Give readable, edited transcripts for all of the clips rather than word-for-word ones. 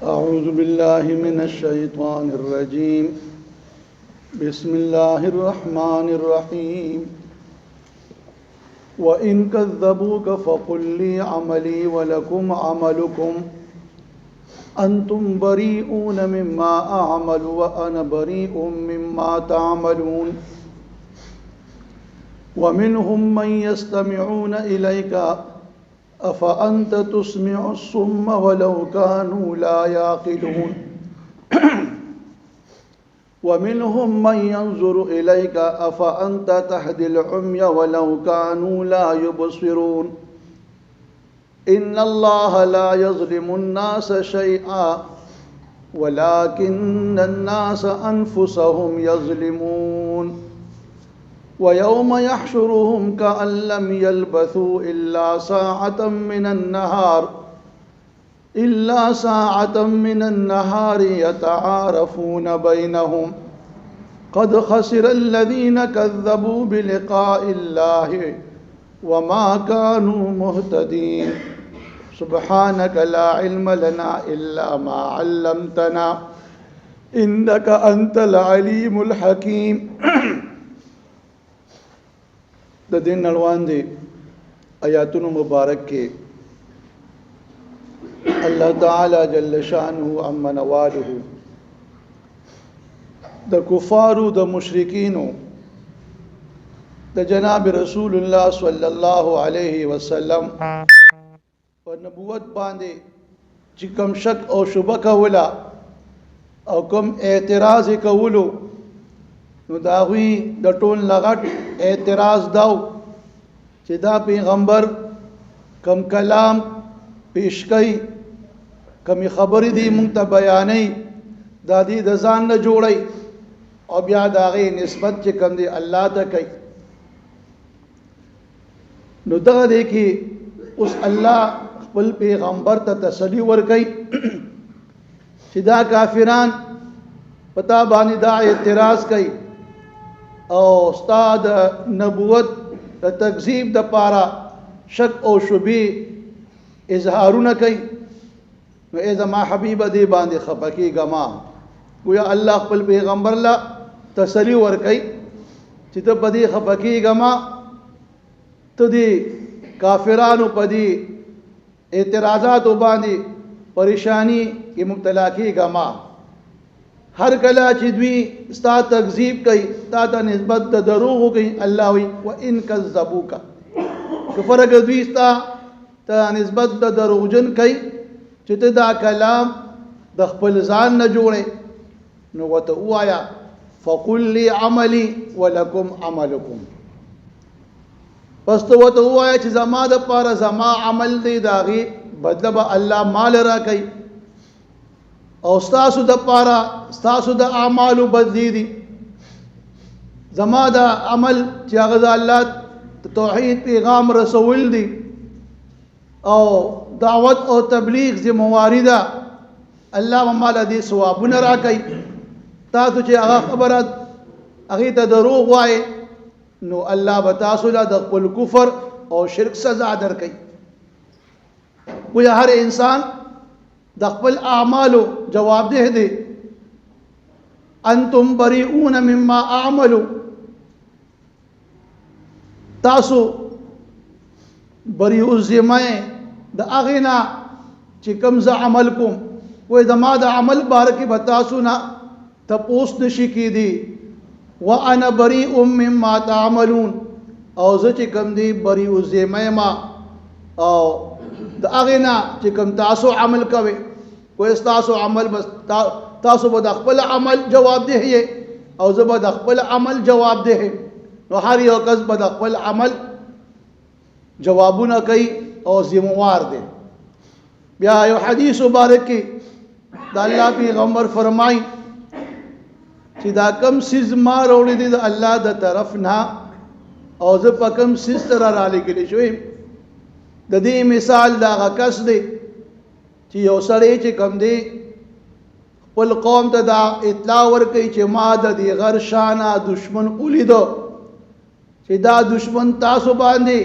أعوذ بالله من الشيطان الرجيم بسم الله الرحمن الرحيم وإن كذبوك فقل لي عملي ولكم عملكم أنتم بريئون مما أعمل وأنا بريء مما تعملون ومنهم من يستمعون إليك أفأنت تسمع الصم ولو كانوا لا يعقلون ومنهم من ينظر إليك أفأنت تهدي العمي ولو كانوا لا يبصرون إن الله لا يظلم الناس شيئا ولكن الناس أنفسهم يظلمون ويوم يحشرهم كأن لم يلبثوا إلا ساعة من النهار يتعارفون بينهم قد خسر الذين كذبوا بلقاء الله وما كانوا مهتدين سبحانك لا علم لنا إلا ما علمتنا إنك أنت العليم الحكيم د دین نړوان دي آیاتونو مبارک کې الله تعالی جل شانه عما نواله د کفارو د مشرکینو د جناب رسول الله صلی الله علیه وسلم په نبوت باندې چې کوم شک او شبهه کوله او کوم اعتراض کولو نو داوی د ټول لغټ اعتراض داو چې دا پیغمبر کم کلام پیش کوي کمی خبرې دی مونږ ته بیانې دا دی د ځان نه جوړي او بیا دا غي نسبت چې کم دی الله ته کوي نو دا دی کې اوس الله خپل پیغمبر ته تسلی ورکړي چې دا کافران پتا باندې دا اعتراض کوي او استاد نبوت د تکذیب د پاره شک او شبهه اظهارونه کوي نو ای زما حبیب دی باندې خفقېږه ما گویا الله خپل پیغمبر لا تسلی ورکړي چې ته په دې خفقېږه ما ته دې کافرانو په دې اعتراضات باندې پریشانی کې مبتلا کېږه ما هر کله چې دوی ستا تکذیب کوي تا ته نسبت د دروغ کوي الله وي وان کذبوک کفرګ دوی ستا ته نسبت د دروغجن کوي چې ته دا کلام د خپل ځان نه جوړې نو وته وایا فقل لي عملي ولكم عملكم پس ته وته وایا چې زما د پاره زما عمل دی داغي بدله به الله مال را کوي او ستاسو د پاره ستاسو د اعمالو بدلی دي زما د عمل چې هغه الله توحید پیغام رسول دي او دعوت او تبلیغ ذمہواری ده الله مال دي ثوابونه راکړي تاسو چې هغه خبره هغه ته دروغ وای نو الله به تاسو له د خپل کفر او شرک سزا درکړي ویا هر انسان د خپل اعمالو جوابده دي انتم بریئون مما اعملوا تاسو بریئو ذمه د اغینا چې کوم ز عمل کوم وې زما د عمل بارکه بتاسو نه تپوس نشي کیدی وانا بریئ مما تعملون او زه چې کوم دی بریئو ذمه ما او د اغینا چې کوم تاسو عمل کوي کوئی تاسو عمل بس تاسو به د خپل عمل جواب دی او زه به د خپل عمل جواب دی نو هر یو کس به د خپل عمل جوابونه کوي او ذمہوار دی بیا یو حدیث مبارک کې د الله پیغمبر فرمای چې دا کم سیز ما وروړي دي د الله د طرف نه او زه په کم سیز سره را لګلی شوی د دې مثال دا کس دی چې یو سړی چې کم دی خپل قوم ته دا اطلاع ورکړي چې ما د دې غر شانه دشمن ولیدو چې دا دشمن تاسو باندې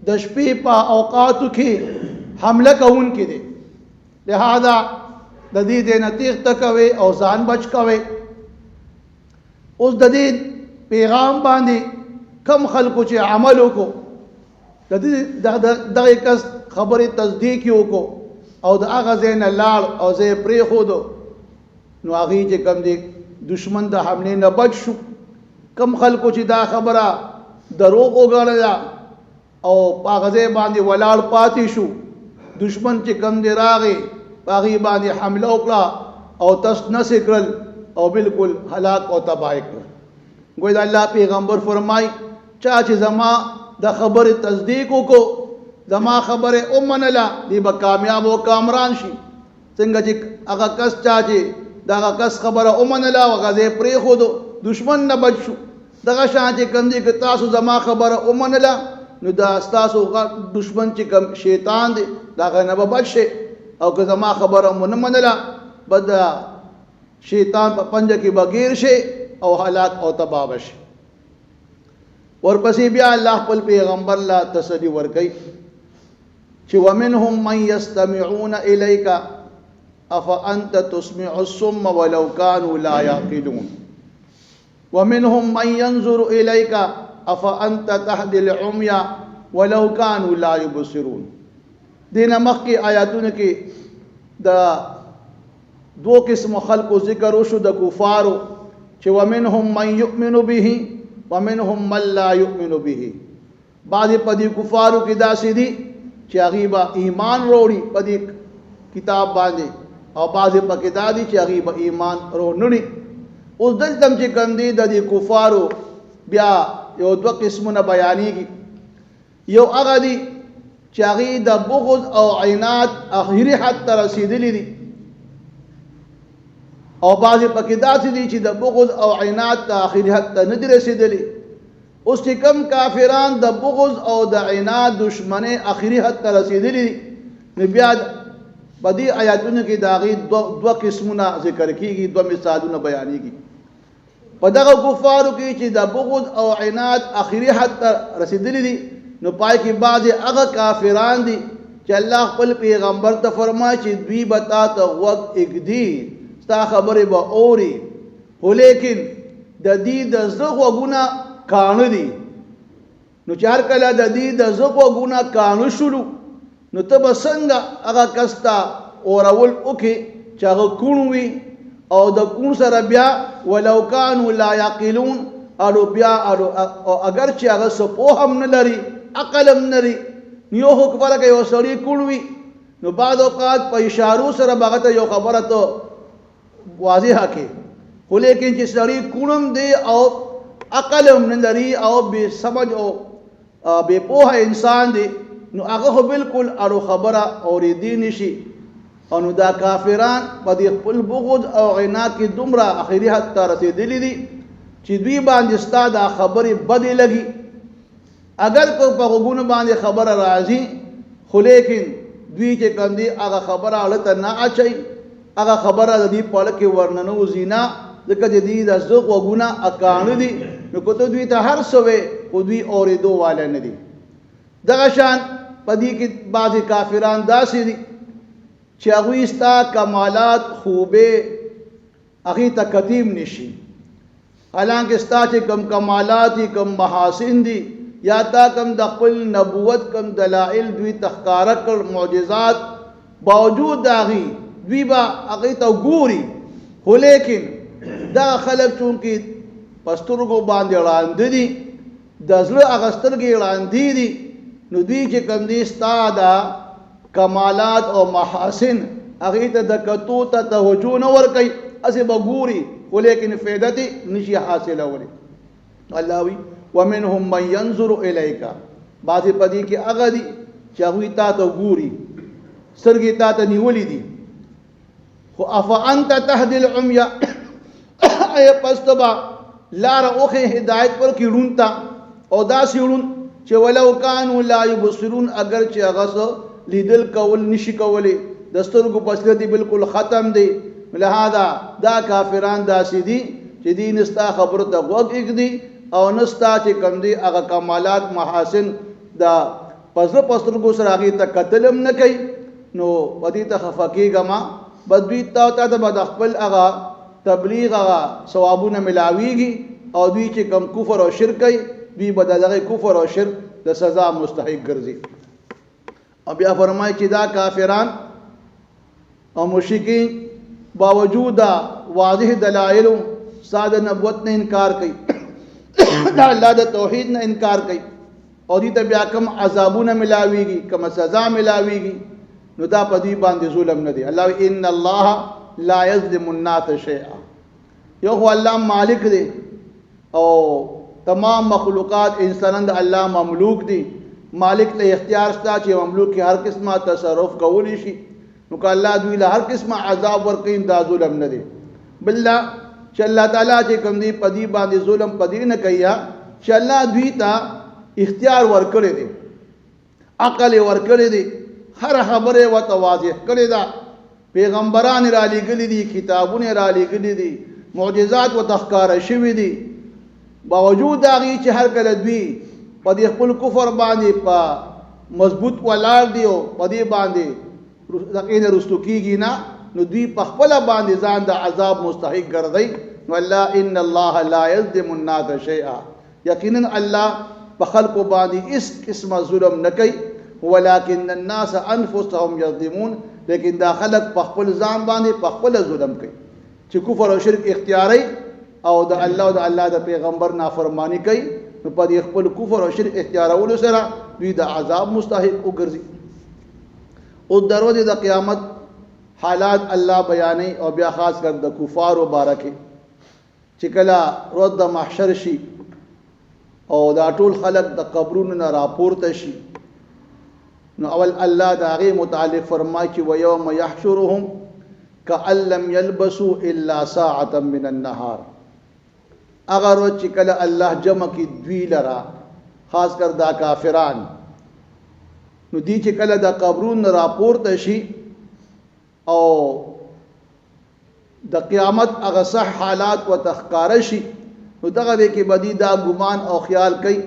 د شپې په اوقاتو کې حمله کوونکی دی، لہذا د دې نه تیښته کوئ او ځان بچ کوئ. اوس د دې پیغام باندې کم خلکو چې عمل وکړو، د دې دغه کس خبرې تصدیق یې وکړو او د هغه ځای نه لاړ او ځای یې پرېښودو، نو هغوی چې کوم دی دشمن د حملې نه بچ شو. کم خلکو چې دا خبره دروغ وګڼله او په هغه ځای باندې ولاړ پاتې شو، دشمن چې کوم دی راغی په هغې باندې حمله وکړه او تس نسې کړل او بالکل هلاک او تباه کړل. گویا د الله پیغمبر فرمای چا چې زما د خبرې تصدیق وکړو، زما خبره ومنله، دی به کامیاب او کامران شي. څنګه چې هغه کس چا چې د هغه کس خبره ومنله او هغه ځای پرېښودو، دشمن نه بچ شو. دغه شان چې کوم دی که تاسو زما خبره ومنله، نو دا ستاسو دشمن چې کوم شیطان دی د هغه نه به بچ شئ، او که زما خبره مو نه منله به د شیطان په پنجه کې به ګیر شئ او هلاک او تباه به شئ. ورپسې بیا الله خپل پیغمبر لا تسلی ورکوي چې ومنهم من یستمعون الیک افانت تسمع الصم ولو كانوا لا يعقلون ومنهم من ينظر الیک افانت تهدي العمي ولو كانوا لا يبصرون. دینه مخکې آیاتونه کې د دو قسم خلقو ذکر وشو، د کفارو چې ومنهم من یؤمن به ومنهم من لا یؤمن به. بعضې په دې کفارو کې داسې دي چې هغوی به ایمان راوړي په دې کتاب باندې، او بعضې پکې دا دي چې هغوی به ایمان راوړي. اوس دلته هم چې کوم دي د دې کفارو بیا یو دوه قسمونه بیانېږي. یو هغه دي چې هغوی د بغض او عناد آخري حد ته رسېدلي دي، او بعضې پکې داسې دي چې د بغض او عناد ته آخري حد ته نه دي رسېدلي. اوس چې کوم کافران د بغض او د عناد دشمنۍ آخري حد ته رسېدلي دي، نو بیا په دې آیاتونو کې د هغوی دوه قسمونه ذکر کېږي، دوه مثالونه بیانېږي. په دغه کفارو کې چې د بغض او عناد آخري حد ته رسېدلي دي، نو پای کې بعضې هغه کافران دي چې الله خپل پیغمبر ته فرمایي چې دوی به تا ته غوږ ایږدي، ستا خبرې به اوري، خو لیکن د دې د زړه غوږونه کاڼه دي. نو چې هر کله د دې د زړه غوږونه کاڼه شولو، نو ته به څنګه هغه کس ته اورول وکړې چې هغه کوڼ وي، او د کوڼ سره بیا ولو کانوا لا یعقلون، اړو بیا اگر چې هغه څه پوه هم نه لري، عقل هم نه لري. یو خو خبره که یو سړی کوڼ وي، نو بعض اوقات په اشارو سره به هغه ته یو خبره ته واضحه کړي، خو لیکن چې سړی کوڼ هم دی او عقل هم نه لري او بې سمج او بې پوهه انسان دی، نو هغه خو بالکل اړو خبره اورېدی نشي. او نو دا کافران په دې خپل بغض او عناد کې دومره آخري حد ته رسېدلي دي چې دوی باندې ستا دا خبرې بدې لګي. اگر که په غوږونو باندې خبره راځي، خو لیکن دوی چې کوم دي هغه خبره اړه ته نه اچوي، هغه خبره د دې په اړه کې ورننوځي نه، ځکه چې دوی د زړه غوږونه کاڼه دي. نو که ته دوی ته هر څه وې، خو دوی اورېدو والا نه دي. دغه شان په دې کې بعضې کافران داسې دي چې هغوی ستا کمالات خوبې هغې ته کتیم نشي، حالانکه ستا چې کم کمالات دي، کم محاسن دي، یا تا کم د خپل نبوت کم دلائل دوی ته ښکاره کړ، معجزات، باوجود د هغې دوی به هغې ته ګوري، خو لیکن دغه خلک چونکې په سترګو باندې ړانده دي، د زړه هغه سترګې ړاندې دي، نو دوی چې کوم دي ستا دا کمالات او محاسن هغې ته د کتو ته توجه نه ورکوي، هسې به ګوري، خو لیکن فایده ترې نشي حاصلولی. الله وي ومنهم من ينظر الیک، بعضې په دې کې هغه دي چې هغوی تا ته ګوري، سترګې تا ته نیولې دي. خو افانت تهدي العمي، ایا پس ته به لاره وښې هدایت ورکړي ړوند ته، او داسې ړوند چې ولو کانوا لا یبصرون، اگر چې هغه څه لیدل کول نشي کولی، د سترګو فاصله دی بالکل ختم دی، لہذا دا کافران داسې دي چې دی نستا خبرو ته غوږ ایږدي او نستا چې کوم دي هغه کمالات محاسن دا پزړه پسترګو سره هغې ته کتل هم نه کوي نو په دې ته خفه کېږه ما بس دوی تا ته به د خپل هغه تبلیغ هغه ثوابونه ملاویږي او دوی چې کوم کفر او شرک کوي دوی به د دغه کفر او شرک د سزا مستحق ګرځي او بیا فرمایي چې دا کافران او مشرکین باوجود واضح دلائل ساده نبوت نه انکار کوي دا الله د توحید نه انکار کوي او دې ته بیا کوم عذابونه ملاویږي کوم سزا ملاویږي نو دا په دې باندې ظلم نه دی الله ان الله لا یظلم الناس شیئا یو هو الله مالک دی او تمام مخلوقات انسانان د الله مملوک دي مالک له اختیار شته چې مملوک هر قسمه تصرف کولی شي نو که الله دوی له هر قسمه عذاب ورکوي دا ظلم نه دی بلله چې الله تعالی چې کوم دی په دې باندې ظلم په دې نه کوي چې الله دوی ته اختیار ورکړی دی عقل ورکړی دی هر خبره ورته واضح کړی ده پیغمبران را لېږلي دي کتابونه را لېږلي دي معجزات ورته ښکاره شوي دي باوجود د هغې چې هر کله دوی په دې خپل کفر باندې په مضبوط ولاړ دي او په دې باندې دغې نه رستو کېږي نه نو دوی په خپله باندې ځان د عذاب مستحق ګرځوي نو الله ان الله لا یظلم الناس شیئا یقینا الله په خلکو باندې هیڅ قسمه ظلم نه کوي ولكن الناس انفسهم یظلمون لیکن دا خلک په خپل ځان باندې په خپله ظلم کوي چې کفر او شرک اختیاري او د الله او د الله د پیغمبر نافرمانی کوي نو په دې خپل کفر او شرک اختیارولو سره دوی د عذاب مستحق وګرځي او دروازه د قیامت حالات الله بیانوي او بیا خاص کر د کفارو بارکه چې کله ورځ د محشر شي او دا ټول خلق د قبرونو نه راپورته شي نو اول الله دا غي متعلق فرمایي چې ويوم يحشرهم كأن لم يلبسوا الا ساعه من النهار اگر چې کله الله جمع کی دوی لرا خاص کر دا کافران نو دی چې کله د قبرونو راپورته شي او د قیامت هغه صح حالات و تخکاره شي نو دغه دی کې بدی دا ګمان او خیال کوي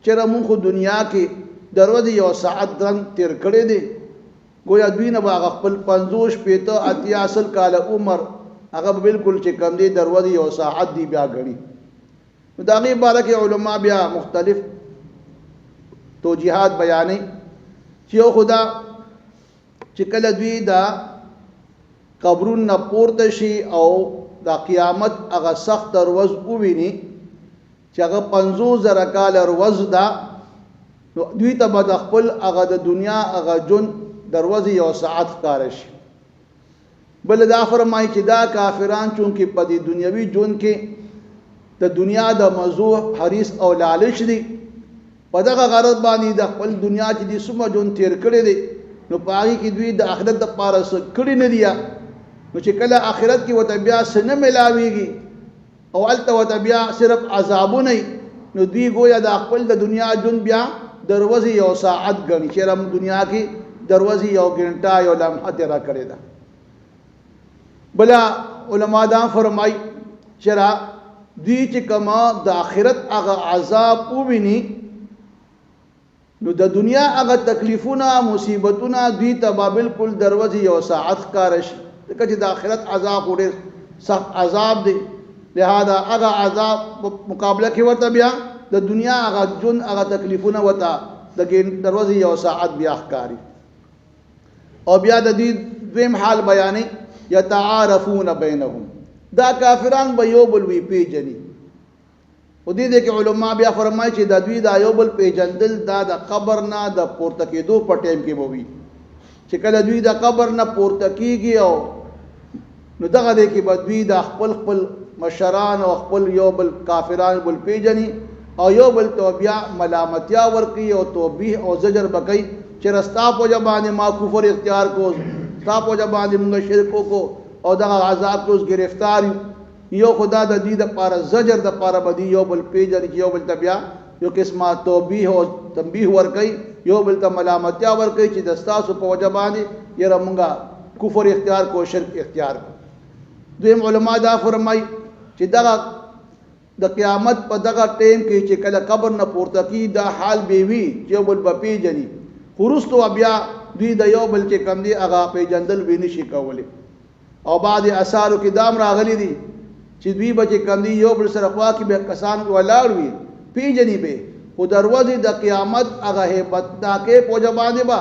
چې موږ خو دنیا کې دروازه یو ساعت درن تیر کړی دی گویا دوی نه به خپل 50 پیته اتیا اصل کال عمر هغه بالکل چې کم دی دروازه یو ساعت دی بیا غړي نو دا غي بارک علما بیا مختلف توجیهات بیانې چې یو خدا چې کله دوی دا قبرون نه پورته شي او دا قیامت هغه سخت ورځ وویني چې هغه 50,000 کال ورځ دا نو دوی ته به د خپل هغه د دنیا هغه جون دروازه یو ساعت ښکاره شي بل دا فرمایي چې دا کافران چونکې په دې دنیوي جون کې د دنیا د مزوح حریص او لالچ دي په دغه غرض باندې د خپل دنیا چې دي څومره جون تیر کړی دی نو په هغې کې دوی د آخرت دپاره څه کړي نه دي نو چې کله آخرت کې ورته بیا څه نه میلاویږي او هلته ورته بیا صرف عذابونه نو دوی گویا د خپل د دنیا جون بیا دروازه یو ساعت ګڼي چې رم دنیا کې دروازه یو ګنټه یو لمحه تیره کړې ده بلا علما دا فرمای چې را دوی چې کما د آخرت هغه عذاب وویني نو د دنیا هغه تکلیفونه مصیبتونه دوی ته بالکل دروازه یو ساعت ښکاره شي ځکه چې د آخرت عذاب ډېر سخت عذاب دی لہذا هغه عذاب مقابله کې ورته بیا د دنیا هغه جون هغه تکلیفونه وته د دروازه یو ساعت بیا ښکاري او بیا د دې دویم حال بیانې یتعارفون بینهم دا کافران به یو بل وی پیژني او دې کې علما بیا فرمایي چې د دوی د یو بل پیژندل دا د قبر نه د پورته کېدو په ټیم کې بوي چې کله دوی د قبر نه پورته کېږي او نو دغه دې کې به دوی د خپل مشران او خپل یو بل کافران بل پیژني او یو بل ته بیا ملامتیا ورکي او توبیح او زجر بکي چې رستا په جبانه ما کفر اختیار کو ستا په جبانه موږ شرک کو او دغه عذاب کوس گرفتار یو خدا د دې د پاره زجر د پاره بدی یو بل پیژني یو بل ته بیا یو قسمه توبیح او تنبیه ورکي یو بل ته ملامتیا ورکي چې د تاسو په جبانه یره موږ کفر اختیار کو شرک اختیار کو دویم علما دا فرمای چې دغه د قیامت په دغه ټیم کې چې کله قبر نه پورته کی دا حال به وي چې یو بل به پیژني، خو وروستو بیا دوی د یو بل چې کم دی هغه پیژندل به نشي کولی. او بعضې اثارو کې دام راغلی دي چې دوی به چې کم دی یو بل سره خوا کې به کسان ولاړ وي پیژني به، خو دروازې د قیامت هغه هیبتناکې پوجه باندې به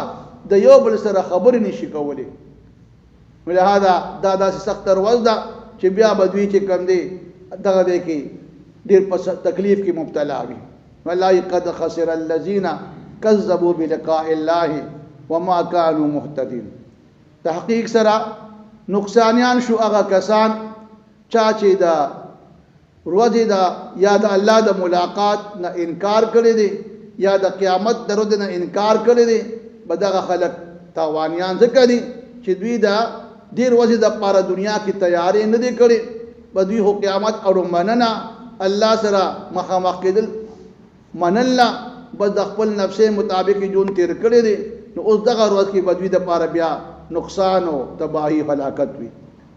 د یو بل سره خبرې نشي کولی. لهذا دا داسې سخت ورځ ده چې بیا به دوی چې کم دی دغه دی کې ډېر په تکلیف کې مبتلا وي. والله قد خسر الذين كذبوا بلقاء الله وما كانوا مهتدين. تحقیق سره نقصانیان شو هغه کسان چا چې دا ورځې دا یا د الله د ملاقات نه انکار کړی دی یا د قیامت د ورځې نه انکار کړی دی، به دغه خلک تاوانیان ځکه دي چې دوی دا دې ورځې دپاره دنیا کې تیارې نه دی کړې، به دوی خو قیامت اړو مننه الله سره مخامخ کېدل منله، بس د خپل نفسې مطابق ژوند تیر کړی دی. نو اوس دغه ورځ کې به دوی دپاره بیا نقصان او تباهي هلاکت وي.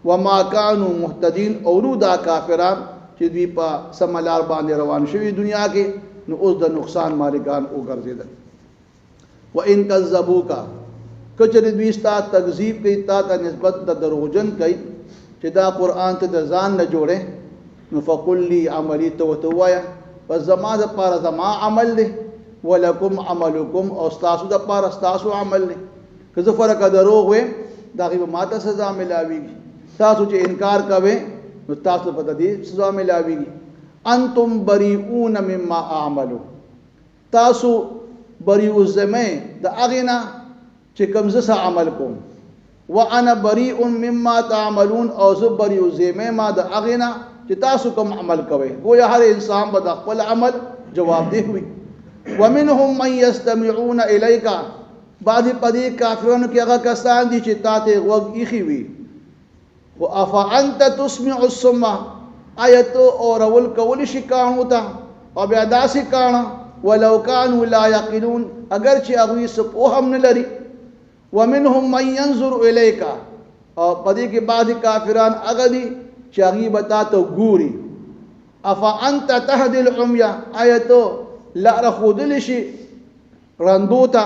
وما كانوا مهتدين، او نو دا کافران چې دوی په سمه لار باندې روان شوي دنیا کې، نو اوس د نقصان مالکان وګرځېدل. وإن كذبوك، کچری دوی ستا تکذیب کوي، تا ته نسبت د دروغجن کوي چې دا قرآن ته د ځان نه جوړې، نو فقل لي عملي ته ورته ووایه بس زما دپاره زما عمل دی، ولکم عملکم، او ستاسو دپاره ستاسو عمل دی. که زه فرقه دروغ ویم د هغې به ما ته سزا ملاویږي، تاسو چې انکار کوئ نو تاسو په د دې سزا ملاویږي. انتم بریئون مما اعملو، تاسو بریء الذمه د هغې نه چې کوم زه څه عمل کوم، وانا بریء مما تعملون، او زه بریء الذمه ما د هغې نه چې تاسو کوم عمل کوئ. گویا هر انسان به د خپل عمل جوابدeh وي. ومنهم من يستمعون اليك، بعضې په دې کافرانو کې هغه کسان دي چې تا ته غوږ ایښي وي. خو افانت تسمع الصم، آیا ته اورول کولی شي کاڼو ته، او بیا داسې کاڼه ولو كانوا لا يعقلون، اگر چې هغوی څه پوه هم نه لري. ومنهم من ينظر اليك، او په دې کې بعضې کافران هغه دي چې هغوی به تا ته ګوري. افانت تهدي العمي، آیا ته لاره ښودلی شي رندو ته،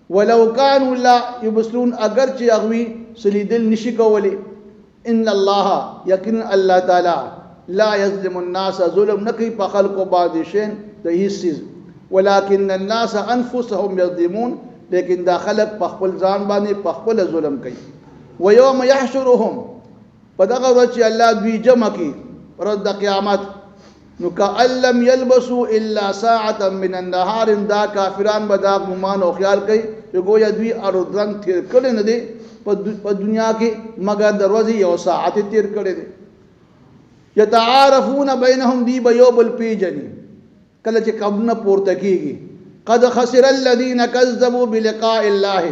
ولو كانوا لا يبصرون، اگر چې هغوی څه لیدل نشي کولی. ان الله، یقینا الله تعالی لا یظلم الناس، ظلم نه کوي په خلکو باندې شین د هیڅ څیز، ولکن الناس انفسهم یظلمون، لیکن دا خلق په خپل ځان باندې په خپل ظلم کوي. ويوم يحشرهم، په دغه ورځ چې الله دوی جمع کړي ورځ د قیامت، نو کأن لم يلبسوا الا ساعة من النهار، دا کافران به دا ګمان او خیال کوي چې گویا دوی اړوند تیر کړی نه دی په دنیا کې مگر د ورځې یو ساعت تیر کړی دی. یتعارفون بینهم، دی به یو بل پیژني کله چې قبرونه پورته کېږي. قد خسر الذين كذبوا بلقاء الله،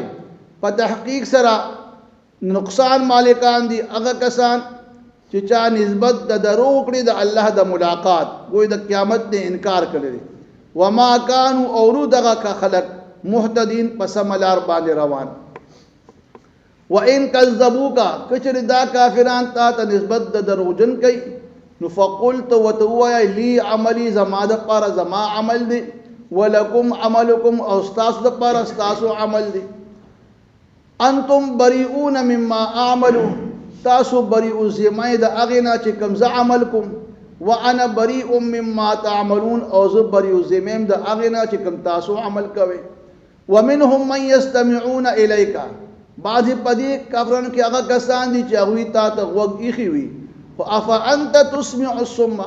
په تحقیق سره نقصان مالکان دي هغه کسان چې چا نسبت د دروغ کړي د الله د ملاقات، گوی د قیامت نه انکار کړی دی. وما كانوا، او نو دغه خلق مهتدین په سمه لار باندې روان. وإن كذبوك، کچر دا کافران تا ته نسبت د دروغجن کوي، نو فقلت وتویا لی عملی، زما دپاره زما عمل دی، ولکم عملکم، او ستاسو دپاره ستاسو عمل دی. انتم بریئون مما اعملو، تاسو بریء الذمه د هغې نه چې کوم زه عمل کوم. وانا بریء مما تعملون، او زه بریء الذمه د هغې نه چې کوم تاسو عمل کوئ. ومنهم من يستمعون اليك، بعضې په دې کافرانو کې هغه کسان دي چې هغوی تا ته غوږ ایښي وي. خو افانت تسمع الصم،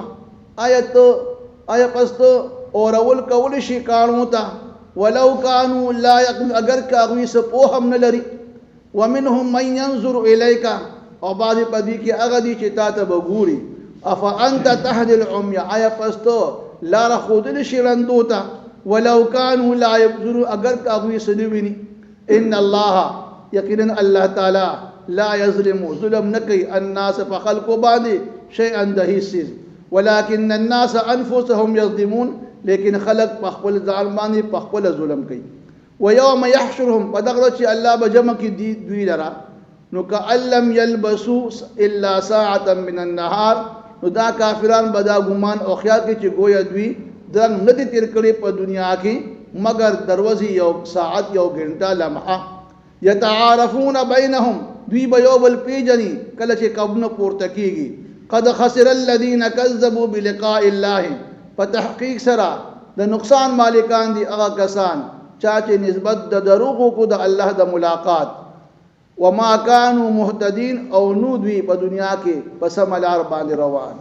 آیا پس ته اورول کولی شي کاڼو ته، ولو كانوا لا يعقلون، اگر که هغوی څه پوه هم نه لري. ومنهم من ينظر اليك، او بعضې په دې کې هغه دي چې تا ته به ګوري. افانت تهدي العمي، آیا پس ته لاره ښودلی شي ړندو ته، ولو كانوا لا يبصرون، اگر که هغوی څه نه ویني. ان الله، یقینا الله تعالی لا یظلم، ظلم نه کوي الناس په خلکو باندې شیئا د هیڅ څیز، ولکن الناس انفسهم یظلمون، لیکن خلق په خپل ځان باندې په خپل ظلم کوي. ويوم يحشرهم، په دغه ورځ چې الله به جمع کړي دوی لره، نو کألم یلبسو الا ساعتا من النهار نو دا کافران بدا ګمان او خیال کې چې گویا دوی درنګ ندی تیر کړي په دنیا کې مگر دروازې یو ساعت یو غنټه لمحه یتعارفون بینهم دوی به یو بل پیجنی کله چې قبن پورته کیږي قد خسر الذين كذبوا بلقاء الله په تحقیق سره د نقصان مالکان دي هغه کسان چا چې نسبت د دروغ کو د الله د ملاقات وما كانوا مهتدين او نو دوی په دنیا کې په سم لار باندې روان